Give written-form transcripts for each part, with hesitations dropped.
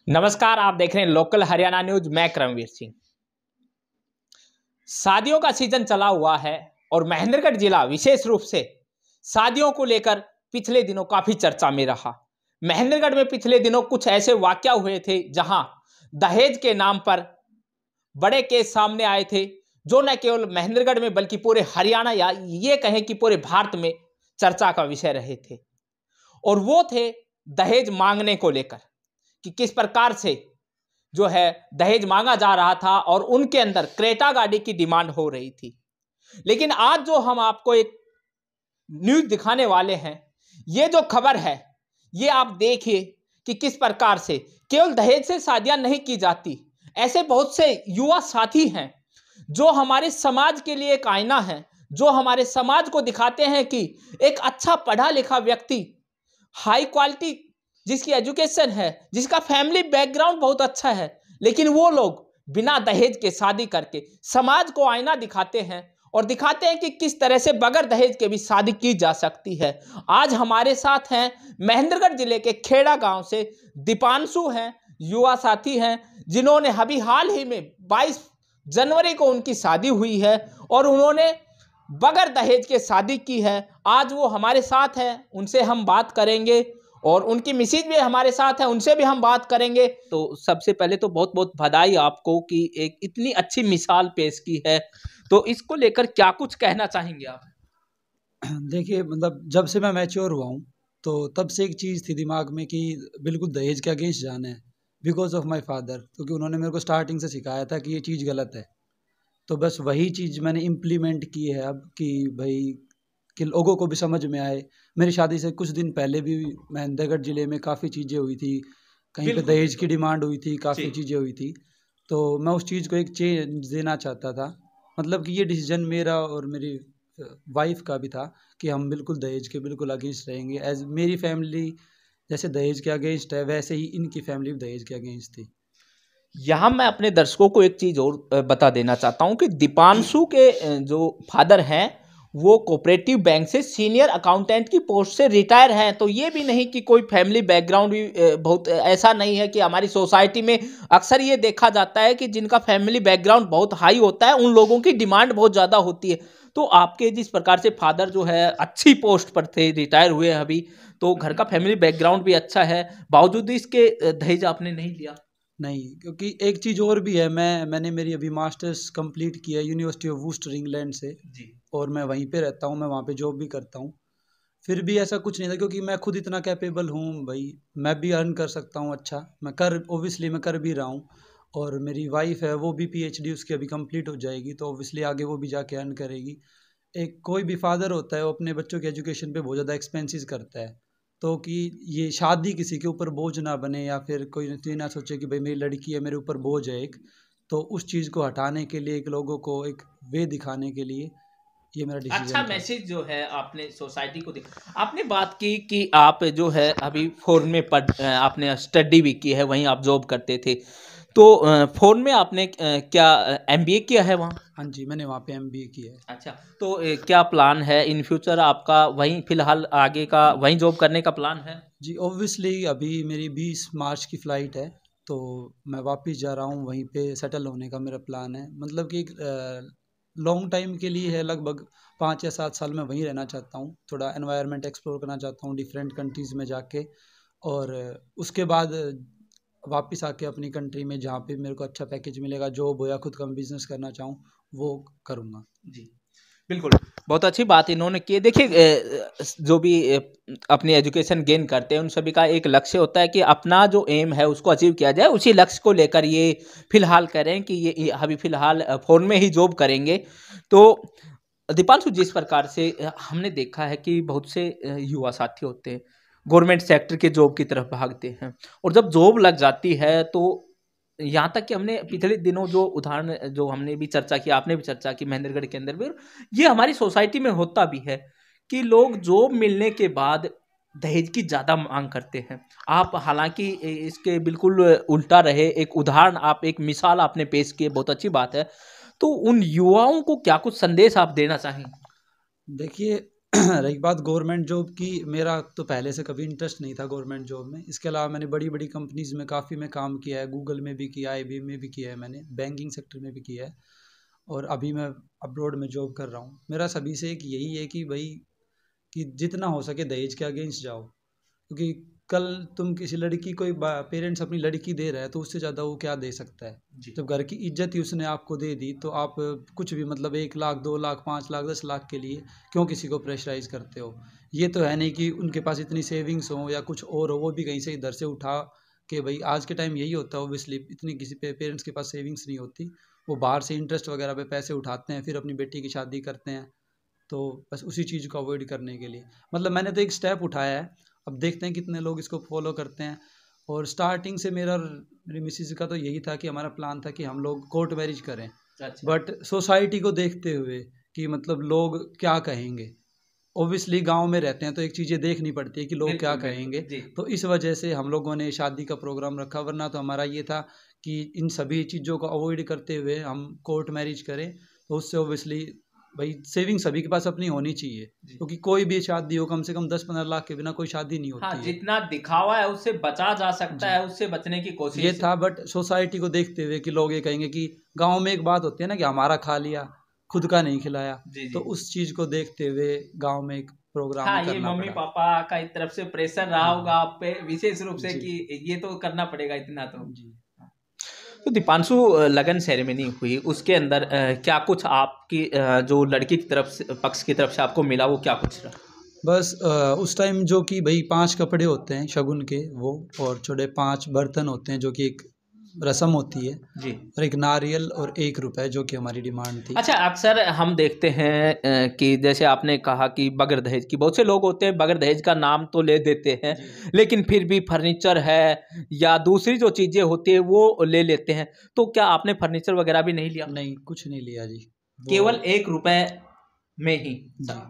नमस्कार, आप देख रहे हैं लोकल हरियाणा न्यूज। मैं करमवीर सिंह। शादियों का सीजन चला हुआ है और महेंद्रगढ़ जिला विशेष रूप से शादियों को लेकर पिछले दिनों काफी चर्चा में रहा। महेंद्रगढ़ में पिछले दिनों कुछ ऐसे वाकया हुए थे जहां दहेज के नाम पर बड़े केस सामने आए थे, जो न केवल महेंद्रगढ़ में बल्कि पूरे हरियाणा या ये कहें कि पूरे भारत में चर्चा का विषय रहे थे। और वो थे दहेज मांगने को लेकर कि किस प्रकार से जो है दहेज मांगा जा रहा था और उनके अंदर क्रेटा गाड़ी की डिमांड हो रही थी। लेकिन आज जो हम आपको एक न्यूज दिखाने वाले हैं, ये जो खबर है ये आप देखिए कि किस प्रकार से केवल दहेज से शादियां नहीं की जाती। ऐसे बहुत से युवा साथी हैं जो हमारे समाज के लिए एक आईना है, जो हमारे समाज को दिखाते हैं कि एक अच्छा पढ़ा लिखा व्यक्ति, हाई क्वालिटी जिसकी एजुकेशन है, जिसका फैमिली बैकग्राउंड बहुत अच्छा है, लेकिन वो लोग बिना दहेज के शादी करके समाज को आईना दिखाते हैं और दिखाते हैं कि किस तरह से बगैर दहेज के भी शादी की जा सकती है। आज हमारे साथ हैं महेंद्रगढ़ जिले के खेड़ा गांव से दीपांशु हैं, युवा साथी हैं, जिन्होंने अभी हाल ही में 22 जनवरी को उनकी शादी हुई है और उन्होंने बगैर दहेज के शादी की है। आज वो हमारे साथ हैं, उनसे हम बात करेंगे और उनकी मिसेज भी हमारे साथ है, उनसे भी हम बात करेंगे। तो सबसे पहले तो बहुत बहुत बधाई आपको कि एक इतनी अच्छी मिसाल पेश की है। तो इसको लेकर क्या कुछ कहना चाहेंगे आप? देखिए, मतलब जब से मैं मैच्योर हुआ हूँ तो तब से एक चीज़ थी दिमाग में कि बिल्कुल दहेज के अगेंस्ट जाना है, बिकॉज ऑफ माय फादर, क्योंकि उन्होंने मेरे को स्टार्टिंग से सिखाया था कि ये चीज़ गलत है। तो बस वही चीज़ मैंने इम्प्लीमेंट की है अब कि भाई कि लोगों को भी समझ में आए। मेरी शादी से कुछ दिन पहले भी महेंद्रगढ़ ज़िले में काफ़ी चीज़ें हुई थी, कहीं पे बिल्कुल दहेज की बिल्कुल डिमांड हुई थी, काफ़ी जी। चीज़ें हुई थी। तो मैं उस चीज़ को एक चेंज देना चाहता था। मतलब कि ये डिसीजन मेरा और मेरी वाइफ का भी था कि हम बिल्कुल दहेज के बिल्कुल अगेंस्ट रहेंगे। एज़ मेरी फैमिली जैसे दहेज के अगेंस्ट है, वैसे ही इनकी फैमिली भी दहेज के अगेंस्ट थी। यहाँ मैं अपने दर्शकों को एक चीज़ और बता देना चाहता हूँ कि दीपांशु के जो फादर हैं वो कोऑपरेटिव बैंक से सीनियर अकाउंटेंट की पोस्ट से रिटायर हैं। तो ये भी नहीं कि कोई फैमिली बैकग्राउंड भी बहुत ऐसा नहीं है कि हमारी सोसाइटी में अक्सर ये देखा जाता है कि जिनका फैमिली बैकग्राउंड बहुत हाई होता है उन लोगों की डिमांड बहुत ज़्यादा होती है। तो आपके जिस प्रकार से फादर जो है अच्छी पोस्ट पर थे, रिटायर हुए हैं अभी, तो घर का फैमिली बैकग्राउंड भी अच्छा है, बावजूद इसके दहेज आपने नहीं लिया? नहीं, क्योंकि एक चीज़ और भी है, मैंने मेरी अभी मास्टर्स कंप्लीट किया है यूनिवर्सिटी ऑफ वूस्टर इंग्लैंड से, जी। और मैं वहीं पे रहता हूँ, मैं वहाँ पे जॉब भी करता हूँ। फिर भी ऐसा कुछ नहीं था, क्योंकि मैं खुद इतना कैपेबल हूँ भाई, मैं भी अर्न कर सकता हूँ अच्छा, मैं कर भी रहा हूँ। और मेरी वाइफ है, वो भी पीएचडी उसकी अभी कंप्लीट हो जाएगी, तो ऑब्वियसली आगे वो भी जाके अर्न करेगी। एक कोई भी फादर होता है वो अपने बच्चों के एजुकेशन पे बहुत ज़्यादा एक्सपेंसेस करता है। तो कि ये शादी किसी के ऊपर बोझ ना बने, या फिर कोई ये ना सोचे कि भाई मेरी लड़की है मेरे ऊपर बोझ है एक, तो उस चीज़ को हटाने के लिए, एक लोगों को एक वे दिखाने के लिए ये मेरा अच्छा डिसीजन था। मैसेज जो है आपने सोसाइटी को दिया। आपने बात की कि आप जो है अभी फोन में आपने स्टडी भी की है, वहीं आप जॉब करते थे। तो फोन में आपने क्या एमबीए किया है वहाँ? हाँ जी, मैंने वहाँ पे एमबीए किया है। अच्छा। तो क्या प्लान है इन फ्यूचर आपका, वहीं फिलहाल आगे का वहीं जॉब करने का प्लान है? जी, ऑब्वियसली अभी मेरी 20 मार्च की फ़्लाइट है, तो मैं वापस जा रहा हूँ, वहीं पे सेटल होने का मेरा प्लान है। मतलब कि एक लॉन्ग टाइम के लिए है, लगभग 5 या 7 साल मैं वहीं रहना चाहता हूँ। थोड़ा एनवायरनमेंट एक्सप्लोर करना चाहता हूँ डिफरेंट कंट्रीज़ में जाके, और उसके बाद वापस आके अपनी कंट्री में जहाँ पे मेरे को अच्छा पैकेज मिलेगा, जॉब हो या खुद का मैं बिज़नेस करना चाहूँ, वो करूँगा। जी, बिल्कुल। बहुत अच्छी बात इन्होंने की है। देखिए जो भी अपनी एजुकेशन गेन करते हैं उन सभी का एक लक्ष्य होता है कि अपना जो एम है उसको अचीव किया जाए। उसी लक्ष्य को लेकर ये फिलहाल करें कि ये अभी फिलहाल फ़ोन में ही जॉब करेंगे। तो दीपांशु, जिस प्रकार से हमने देखा है कि बहुत से युवा साथी होते हैं गवर्नमेंट सेक्टर के जॉब की तरफ भागते हैं, और जब जॉब लग जाती है तो यहाँ तक कि हमने पिछले दिनों जो उदाहरण जो हमने भी चर्चा की, आपने भी चर्चा की महेंद्रगढ़ के अंदर भी, और ये हमारी सोसाइटी में होता भी है कि लोग जॉब मिलने के बाद दहेज की ज़्यादा मांग करते हैं। आप हालांकि इसके बिल्कुल उल्टा रहे, एक उदाहरण आप, एक मिसाल आपने पेश की, बहुत अच्छी बात है। तो उन युवाओं को क्या कुछ संदेश आप देना चाहेंगे? देखिए, रही बात गवर्नमेंट जॉब की, मेरा तो पहले से कभी इंटरेस्ट नहीं था गवर्नमेंट जॉब में। इसके अलावा मैंने बड़ी बड़ी कंपनीज़ में काफ़ी मैं काम किया है, गूगल में भी किया है, IBM में भी किया है, मैंने बैंकिंग सेक्टर में भी किया है, और अभी मैं अब्रॉड में जॉब कर रहा हूँ। मेरा सभी से एक यही है कि भाई कि जितना हो सके दहेज के अगेंस्ट जाओ, क्योंकि कल तुम किसी लड़की को, पेरेंट्स अपनी लड़की दे रहे हैं तो उससे ज़्यादा वो क्या दे सकता है। जब घर की इज्जत ही उसने आपको दे दी तो आप कुछ भी मतलब 1 लाख 2 लाख 5 लाख 10 लाख के लिए क्यों किसी को प्रेशराइज करते हो। ये तो है नहीं कि उनके पास इतनी सेविंग्स हो या कुछ और हो, वो भी कहीं से इधर से उठा के, भाई आज के टाइम यही होता है ओबियसली, इतनी किसी पेरेंट्स के पास सेविंग्स नहीं होती, वो बाहर से इंटरेस्ट वगैरह पे पैसे उठाते हैं, फिर अपनी बेटी की शादी करते हैं। तो बस उसी चीज़ को अवॉइड करने के लिए मतलब मैंने तो एक स्टेप उठाया है, अब देखते हैं कितने लोग इसको फॉलो करते हैं। और स्टार्टिंग से मेरी मिसिस का तो यही था कि हमारा प्लान था कि हम लोग कोर्ट मैरिज करें, अच्छा। बट सोसाइटी को देखते हुए कि मतलब लोग क्या कहेंगे, ओबियसली गांव में रहते हैं तो एक चीज़ें देखनी पड़ती है कि लोग क्या बिल्कुल कहेंगे। बिल्कुल जी। तो इस वजह से हम लोगों ने शादी का प्रोग्राम रखा, वरना तो हमारा ये था कि इन सभी चीज़ों को अवॉइड करते हुए हम कोर्ट मैरिज करें। तो उससे ओबियसली भाई सेविंग सभी के पास अपनी होनी चाहिए, जी। क्योंकि कोई भी शादी हो कम से कम 10-15 लाख के बिना कोई शादी नहीं हाँ, होती है। जितना दिखावा है उससे बचा जा सकता जी, है, उससे बचने की ये कोशिश। था, बट सोसाइटी को देखते हुए कि लोग ये कहेंगे कि गांव में एक बात होती है ना कि हमारा खा लिया, खुद का नहीं खिलाया। जी तो जी। उस चीज़ को देखते हुए गांव में एक प्रोग्राम हाँ, में ये करना मम्मी पड़ा। पापा का एक तरफ से प्रेशर रहा होगा हाँ, आप पे विशेष रूप से जी, कि ये तो करना पड़ेगा इतना तो। जी। तो दीपांशु, लगन सेरेमनी हुई उसके अंदर क्या कुछ आपकी जो लड़की की तरफ से, पक्ष की तरफ से आपको मिला, वो क्या कुछ रहा? बस उस टाइम जो कि भाई 5 कपड़े होते हैं शगुन के वो, और छोटे 5 बर्तन होते हैं जो कि एक रस्म होती है, जी। और एक नारियल और 1 रुपए जो कि हमारी डिमांड थी। अच्छा, अक्सर हम देखते हैं कि जैसे आपने कहा कि बगैर दहेज की, बहुत से लोग होते हैं बगैर दहेज का नाम तो ले देते हैं, जी। लेकिन फिर भी फर्नीचर है या दूसरी जो चीज़ें होती है वो ले लेते हैं। तो क्या आपने फर्नीचर वगैरह भी नहीं लिया? नहीं, कुछ नहीं लिया जी। वो केवल 1 रुपए में ही। जी,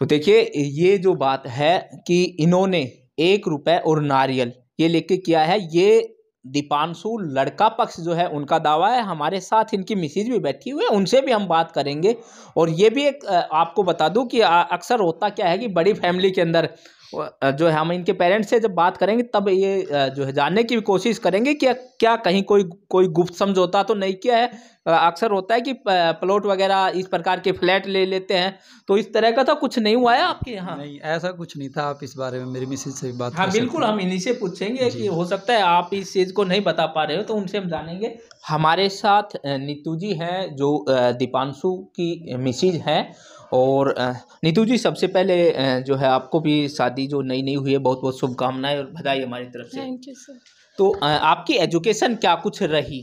तो देखिए, ये जो बात है कि इन्होंने 1 रुपए और नारियल ये लेके किया है, ये दीपांशु लड़का पक्ष जो है उनका दावा है। हमारे साथ इनकी मिसेज भी बैठी हुई है, उनसे भी हम बात करेंगे। और ये भी एक आपको बता दूं कि अक्सर होता क्या है कि बड़ी फैमिली के अंदर जो है, हम इनके पेरेंट्स से जब बात करेंगे तब ये जो है जानने की भी कोशिश करेंगे कि क्या कहीं कोई कोई गुप्त समझौता तो नहीं किया है। अक्सर होता है कि प्लॉट वगैरह इस प्रकार के फ्लैट ले लेते हैं, तो इस तरह का तो कुछ नहीं हुआ है आपके यहाँ? नहीं ऐसा कुछ नहीं था। आप इस बारे में मेरी मिसेज से भी बात हाँ कर बिल्कुल, सकते हम हैं। इन्हीं से पूछेंगे कि जी, हो सकता है आप इस चीज़ को नहीं बता पा रहे हो, तो उनसे हम जानेंगे। हमारे साथ नीतू जी हैं जो दीपांशु की मिसेज हैं। और नीतू जी, सबसे पहले जो है आपको भी शादी जो नई नई हुई है, बहुत बहुत शुभकामनाएं और बधाई हमारी तरफ से। Thank you sir. तो आपकी एजुकेशन क्या कुछ रही?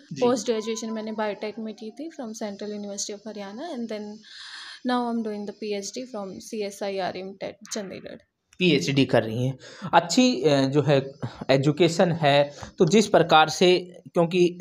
जी। पोस्ट ग्रेजुएशन मैंने बायोटेक में की थी from central university of Haryana, and then now I am doing the PhD from CSIR टेट चंडीगढ़। PhD कर रही हैं। अच्छी जो है एजुकेशन है। तो जिस प्रकार से, क्योंकि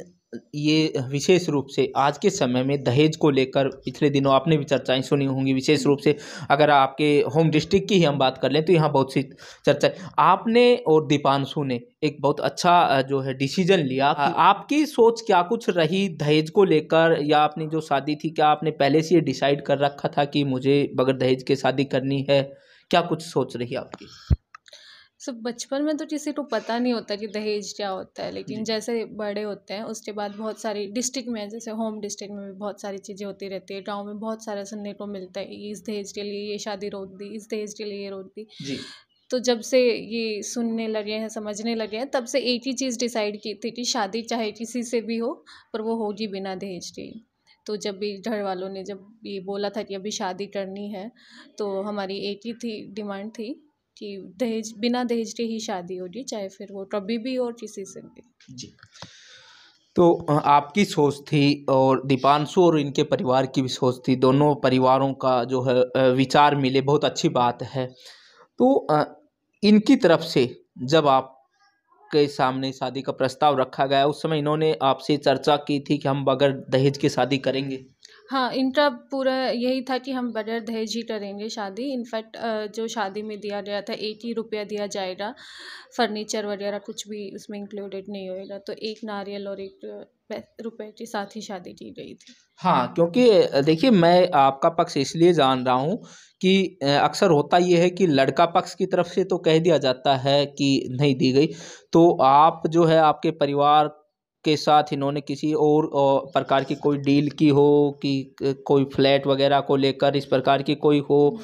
ये विशेष रूप से आज के समय में दहेज को लेकर पिछले दिनों आपने भी चर्चाएं सुनी होंगी, विशेष रूप से अगर आपके होम डिस्ट्रिक्ट की ही हम बात कर लें तो यहाँ बहुत सी चर्चा। आपने और दीपांशु ने एक बहुत अच्छा जो है डिसीजन लिया। आपकी सोच क्या कुछ रही दहेज को लेकर, या अपनी जो शादी थी क्या आपने पहले से ये डिसाइड कर रखा था कि मुझे बगैर दहेज के शादी करनी है? क्या कुछ सोच रही है आपकी? सब बचपन में तो किसी को पता नहीं होता कि दहेज क्या होता है, लेकिन जैसे बड़े होते हैं उसके बाद बहुत सारी डिस्ट्रिक्ट में, जैसे होम डिस्ट्रिक्ट में भी बहुत सारी चीज़ें होती रहती है। गांव में बहुत सारा सुनने को मिलता है, इस दहेज के लिए ये शादी रोक दी, इस दहेज के लिए ये रोक दी। जी। तो जब से ये सुनने लगे हैं, समझने लगे हैं, तब से एक ही चीज़ डिसाइड की थी कि शादी चाहे किसी से भी हो पर वो होगी बिना दहेज के। तो जब भी घर वालों ने जब ये बोला था कि अभी शादी करनी है, तो हमारी एक ही थी डिमांड थी कि दहेज, बिना दहेज के ही शादी होगी, चाहे फिर वो कभी भी हो किसी से भी। जी। तो आपकी सोच थी और दीपांशु और इनके परिवार की भी सोच थी, दोनों परिवारों का जो है विचार मिले, बहुत अच्छी बात है। तो इनकी तरफ से जब आपके सामने शादी का प्रस्ताव रखा गया, उस समय इन्होंने आपसे चर्चा की थी कि हम बगैर दहेज की शादी करेंगे? हाँ, इनका पूरा यही था कि हम बगैर दहेज ही करेंगे शादी। इनफैक्ट जो शादी में दिया गया था 80 रुपया दिया जाएगा, फर्नीचर वगैरह कुछ भी उसमें इंक्लूडेड नहीं होएगा। तो 1 नारियल और 1 रुपए के साथ ही शादी की गई थी। हाँ, क्योंकि देखिए मैं आपका पक्ष इसलिए जान रहा हूँ कि अक्सर होता ये है कि लड़का पक्ष की तरफ से तो कह दिया जाता है कि नहीं दी गई, तो आप जो है आपके परिवार के साथ इन्होंने किसी और प्रकार की कोई डील की हो कि कोई फ्लैट वगैरह को लेकर इस प्रकार की कोई हो?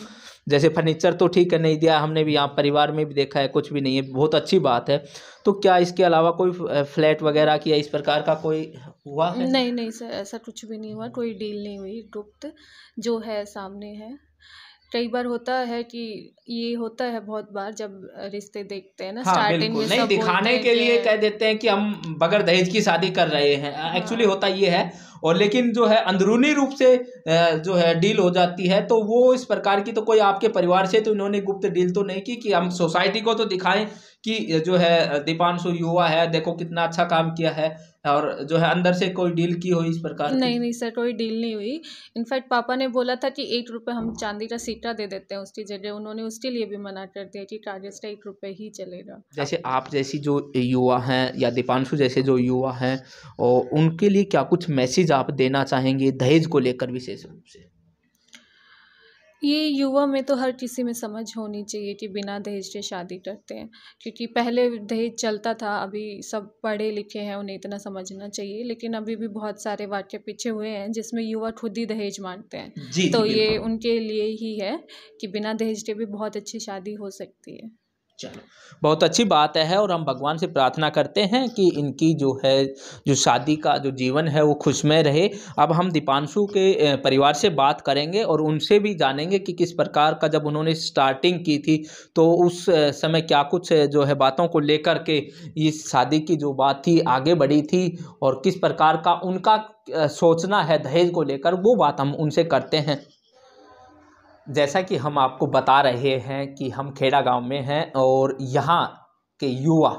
जैसे फर्नीचर तो ठीक है नहीं दिया, हमने भी यहाँ परिवार में भी देखा है, कुछ भी नहीं है, बहुत अच्छी बात है। तो क्या इसके अलावा कोई फ्लैट वगैरह की या इस प्रकार का कोई हुआ है? नहीं, नहीं सर, ऐसा कुछ भी नहीं हुआ, कोई डील नहीं हुई, गुप्त जो है सामने है। कई बार होता है कि ये होता है बहुत बार जब रिश्ते देखते हैं ना, हाँ स्टार्टिंग बिल्कुल, में नहीं सब बोलते दिखाने हैं के लिए कि कह देते हैं कि हम बगैर दहेज की शादी कर रहे हैं, एक्चुअली हाँ, होता ये है। और लेकिन जो है अंदरूनी रूप से जो है डील हो जाती है, तो वो इस प्रकार की तो कोई आपके परिवार से तो इन्होंने गुप्त डील तो नहीं की कि हम सोसाइटी को तो दिखाएं कि जो है दीपांशु युवा है, देखो कितना अच्छा काम किया है, और जो है अंदर से कोई डील की हो इस प्रकार की? नहीं, नहीं सर, कोई डील नहीं हुई। इनफैक्ट पापा ने बोला था कि 1 रुपए हम चांदी का सिक्का दे देते हैं उसकी जगह, उन्होंने उसके लिए भी मना कर दिया कि कागज़ का 1 रुपए ही चलेगा। जैसे आप जैसी जो युवा हैं या दीपांशु जैसे जो युवा हैं, और उनके लिए क्या कुछ मैसेज आप देना चाहेंगे दहेज को लेकर विशेष रूप से? ये युवा में तो हर किसी में समझ होनी चाहिए कि बिना दहेज के शादी करते हैं, क्योंकि पहले दहेज चलता था, अभी सब पढ़े लिखे हैं, उन्हें इतना समझना चाहिए। लेकिन अभी भी बहुत सारे वाक्य पीछे हुए हैं जिसमें युवा खुद ही दहेज मांगते हैं। जी तो जी ये बिल्कुल। उनके लिए ही है कि बिना दहेज के भी बहुत अच्छी शादी हो सकती है। चलो, बहुत अच्छी बात है, और हम भगवान से प्रार्थना करते हैं कि इनकी जो है जो शादी का जो जीवन है वो खुशमय रहे। अब हम दीपांशु के परिवार से बात करेंगे और उनसे भी जानेंगे कि किस प्रकार का जब उन्होंने स्टार्टिंग की थी तो उस समय क्या कुछ जो है बातों को लेकर के इस शादी की जो बात थी आगे बढ़ी थी, और किस प्रकार का उनका सोचना है दहेज को लेकर, वो बात हम उनसे करते हैं। जैसा कि हम आपको बता रहे हैं कि हम खेड़ा गांव में हैं, और यहाँ के युवा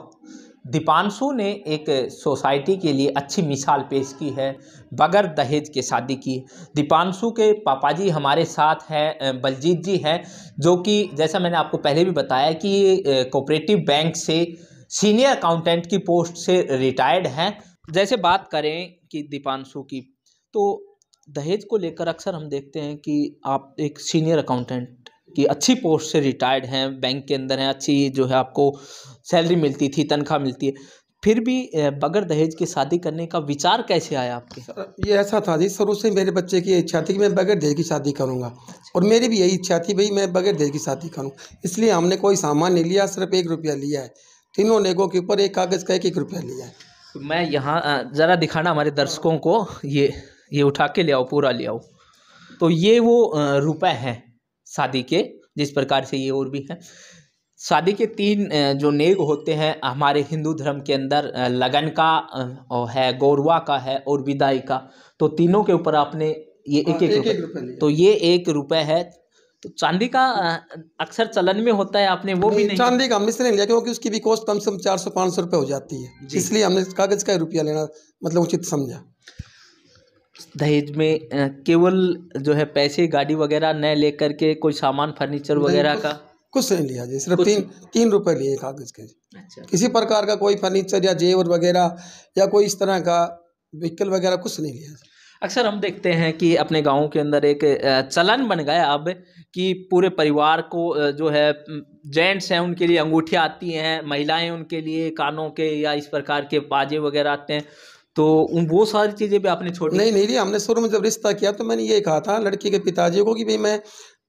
दीपांशु ने एक सोसाइटी के लिए अच्छी मिसाल पेश की है, बगैर दहेज के शादी की। दीपांशु के पापा जी हमारे साथ हैं, बलजीत जी हैं, जो कि जैसा मैंने आपको पहले भी बताया कि कोऑपरेटिव बैंक से सीनियर अकाउंटेंट की पोस्ट से रिटायर्ड हैं। जैसे बात करें कि दीपांशु की, तो दहेज को लेकर अक्सर हम देखते हैं कि आप एक सीनियर अकाउंटेंट की अच्छी पोस्ट से रिटायर्ड हैं, बैंक के अंदर हैं, अच्छी जो है आपको सैलरी मिलती थी, तनख्वाह मिलती है, फिर भी बगैर दहेज की शादी करने का विचार कैसे आया आपके? सर ये ऐसा था जी, शुरू से मेरे बच्चे की इच्छा थी कि मैं बगैर दहेज की शादी करूंगा, और मेरी भी यही इच्छा थी भाई मैं बगैर दहेज की शादी करूं। इसलिए हमने कोई सामान नहीं लिया, सिर्फ 1 रुपया लिया है। तीनों नेगों के ऊपर एक कागज़ का 1-1 रुपया लिया है। तो मैं यहाँ ज़रा दिखाना हमारे दर्शकों को, ये उठा के ले आओ, पूरा ले आओ। तो ये वो रुपए हैं शादी के, जिस प्रकार से ये और भी हैं। शादी के 3 जो नेग होते हैं हमारे हिंदू धर्म के अंदर, लगन का और है, गौरवा का है और विदाई का। तो तीनों के ऊपर आपने ये एक एक एक-एक रुपए, रुपया लिया। तो ये 1 रुपए है। तो चांदी का अक्सर चलन में होता है, आपने वो भी नहीं? चांदी का हमने इसलिए नहीं लिया क्योंकि उसकी भी कॉस्ट कम से कम 400-500 रुपये हो जाती है, जी। इसलिए हमने कागज़ का 1 रुपया लेना मतलब उचित समझा। दहेज में केवल जो है पैसे गाड़ी वगैरह न लेकर के कोई सामान फर्नीचर वगैरह का कुछ नहीं लिया जी, सिर्फ कुछ? 3 रुपये लिए कागज़ के। अच्छा। किसी प्रकार का कोई फर्नीचर या जेवर वगैरह या कोई इस तरह का व्हीकल वगैरह कुछ नहीं लिया। अक्सर हम देखते हैं कि अपने गाँव के अंदर एक चलन बन गया अब कि पूरे परिवार को जो है जेंट्स हैं उनके लिए अंगूठियाँ आती हैं, महिलाएं उनके लिए कानों के या इस प्रकार के बाजे वगैरह आते हैं, तो वो सारी चीज़ें भी आपने छोड़ी? नहीं लिया हमने। शुरू में जब रिश्ता किया तो मैंने ये कहा था लड़की के पिताजी को कि भाई मैं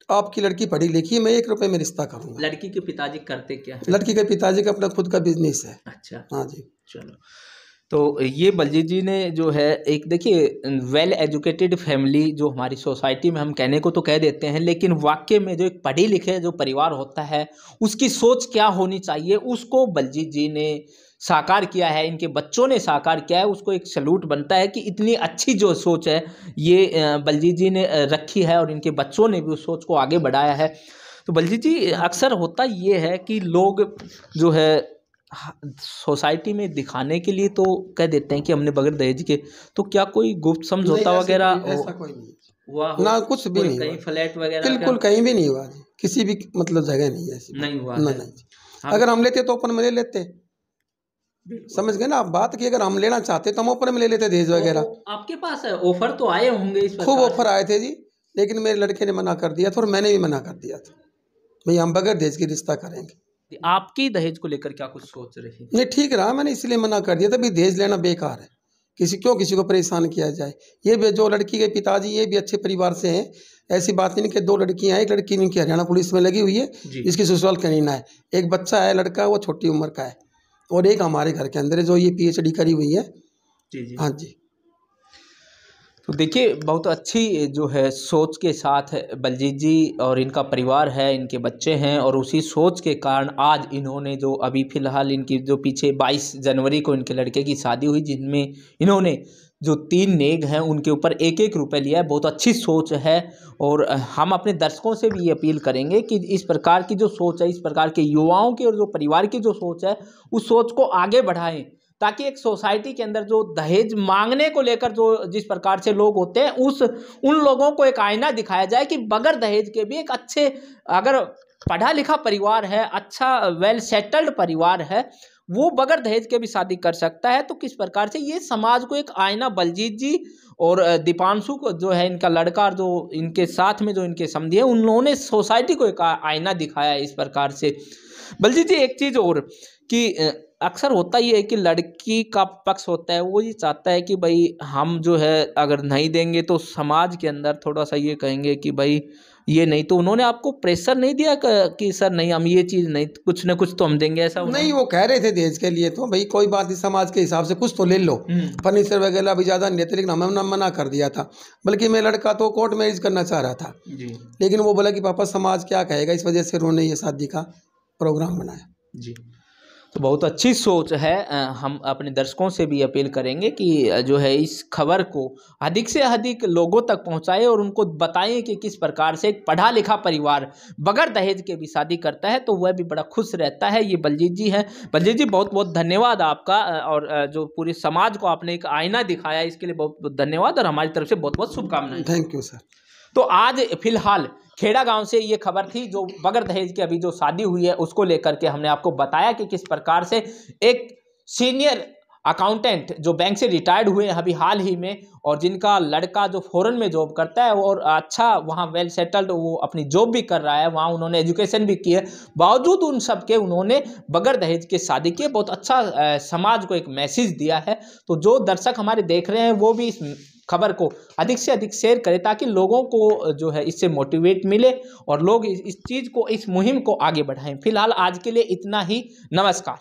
आपकी लड़की पढ़ी लिखी है, मैं 1 रुपये में रिश्ता करूँगा। लड़की के पिताजी करते क्या है? लड़की के पिताजी का अपना खुद का बिजनेस है। अच्छा, हाँ जी। चलो। तो ये बलजीत जी ने जो है एक, देखिए वेल एजुकेटेड फैमिली जो हमारी सोसाइटी में हम कहने को तो कह देते हैं, लेकिन वाकई में जो एक पढ़े लिखे जो परिवार होता है उसकी सोच क्या होनी चाहिए उसको बलजीत जी ने साकार किया है, इनके बच्चों ने साकार किया है। उसको एक सैल्यूट बनता है कि इतनी अच्छी जो सोच है ये बलजीत जी ने रखी है और इनके बच्चों ने भी उस सोच को आगे बढ़ाया है। तो बलजीत जी, अक्सर होता ये है कि लोग जो है सोसाइटी में दिखाने के लिए तो कह देते हैं कि हमने बगैर दहेज के, तो क्या कोई गुप्त समझौता वगैरह ऐसा कोई नहीं हुआ हो? ना, कुछ भी कोई नहीं कहीं हुआ, फ्लैट वगैरह बिल्कुल कहीं भी नहीं हुआ जी, किसी भी मतलब जगह नहीं है ऐसी, नहीं हुआ ना है? नहीं जी। हम- अगर हम लेते तो ओपन में ले लेते, बिल्कुल। समझ गए ना आप बात की, अगर हम लेना चाहते तो हम ओपन में ले लेते दहेज वगैरह। आपके पास ऑफर तो आए होंगे इस खूब प्रकार ऑफर आए थे जी, लेकिन मेरे लड़के ने मना कर दिया था और मैंने भी मना कर दिया था, भाई हम बगैर दहेज की रिश्ता करेंगे। से। आपकी दहेज को लेकर क्या कुछ सोच रही? नहीं ठीक रहा, मैंने इसलिए मना कर दिया था, भाई दहेज लेना बेकार है, किसी को परेशान किया जाए। ये भी जो लड़की के पिताजी ये भी अच्छे परिवार से हैं, ऐसी बात नहीं कि 2 लड़कियां हैं, एक लड़की इनकी हरियाणा पुलिस में लगी हुई है, जी। जिसकी ससुराल कनीना है, एक बच्चा है लड़का, वो छोटी उम्र का है, और एक हमारे घर के अंदर है जो ये PhD करी हुई है। जी जी। हाँ जी। तो देखिए बहुत अच्छी जो है सोच के साथ बलजीत जी और इनका परिवार है, इनके बच्चे हैं, और उसी सोच के कारण आज इन्होंने जो अभी फ़िलहाल इनकी जो पीछे 22 जनवरी को इनके लड़के की शादी हुई, जिनमें इन्होंने जो 3 नेग हैं उनके ऊपर 1-1 रुपये लिया है। बहुत अच्छी सोच है, और हम अपने दर्शकों से भी ये अपील करेंगे कि इस प्रकार की जो सोच है, इस प्रकार के युवाओं की और जो परिवार की जो सोच है, उस सोच को आगे बढ़ाएं, ताकि एक सोसाइटी के अंदर जो दहेज मांगने को लेकर जो जिस प्रकार से लोग होते हैं, उन लोगों को एक आईना दिखाया जाए कि बगैर दहेज के भी एक अच्छे, अगर पढ़ा लिखा परिवार है, अच्छा वेल सेटल्ड परिवार है, वो बगैर दहेज के भी शादी कर सकता है। तो किस प्रकार से ये समाज को एक आईना बलजीत जी और दीपांशु को जो है इनका लड़का, और जो इनके साथ में जो इनके समधी है, उन्होंने सोसाइटी को एक आईना दिखाया इस प्रकार से। बलजीत जी एक चीज़ और कि अक्सर होता ही है कि लड़की का पक्ष होता है, वो ये चाहता है कि भाई हम जो है अगर नहीं देंगे तो समाज के अंदर थोड़ा सा ये कहेंगे कि भाई ये नहीं, तो उन्होंने आपको प्रेशर नहीं दिया कि सर नहीं हम ये चीज़ नहीं, कुछ ना कुछ तो हम देंगे, ऐसा नहीं, वो कह रहे थे दहेज के लिए तो भाई कोई बात नहीं, समाज के हिसाब से कुछ तो ले लो, फर्नीचर वगैरह भी ज़्यादा नहीं लेते, लेकिन हमने मना कर दिया था। बल्कि मेरा लड़का तो कोर्ट मैरिज करना चाह रहा था जी लेकिन वो बोला कि पापा समाज क्या कहेगा, इस वजह से उन्होंने ये शादी का प्रोग्राम बनाया। जी। तो बहुत अच्छी सोच है। हम अपने दर्शकों से भी अपील करेंगे कि जो है इस खबर को अधिक से अधिक लोगों तक पहुंचाएं और उनको बताएं कि किस प्रकार से एक पढ़ा लिखा परिवार बगैर दहेज के भी शादी करता है तो वह भी बड़ा खुश रहता है। ये बलजीत जी हैं। बलजीत जी बहुत बहुत धन्यवाद आपका, और जो पूरे समाज को आपने एक आईना दिखाया इसके लिए बहुत बहुत धन्यवाद, और हमारी तरफ से बहुत बहुत शुभकामनाएं। Thank you sir. तो आज फिलहाल खेड़ा गांव से ये खबर थी, जो बगैर दहेज की अभी जो शादी हुई है उसको लेकर के हमने आपको बताया कि किस प्रकार से एक सीनियर अकाउंटेंट जो बैंक से रिटायर्ड हुए हैं अभी हाल ही में, और जिनका लड़का जो फॉरेन में जॉब करता है और अच्छा वहाँ वेल सेटल्ड वो अपनी जॉब भी कर रहा है, वहाँ उन्होंने एजुकेशन भी की है, बावजूद उन सब के उन्होंने बगैर दहेज के शादी की। बहुत अच्छा समाज को एक मैसेज दिया है। तो जो दर्शक हमारे देख रहे हैं वो भी इस खबर को अधिक से अधिक शेयर करें, ताकि लोगों को जो है इससे मोटिवेट मिले और लोग इस चीज़ को, इस मुहिम को आगे बढ़ाएं। फिलहाल आज के लिए इतना ही। नमस्कार।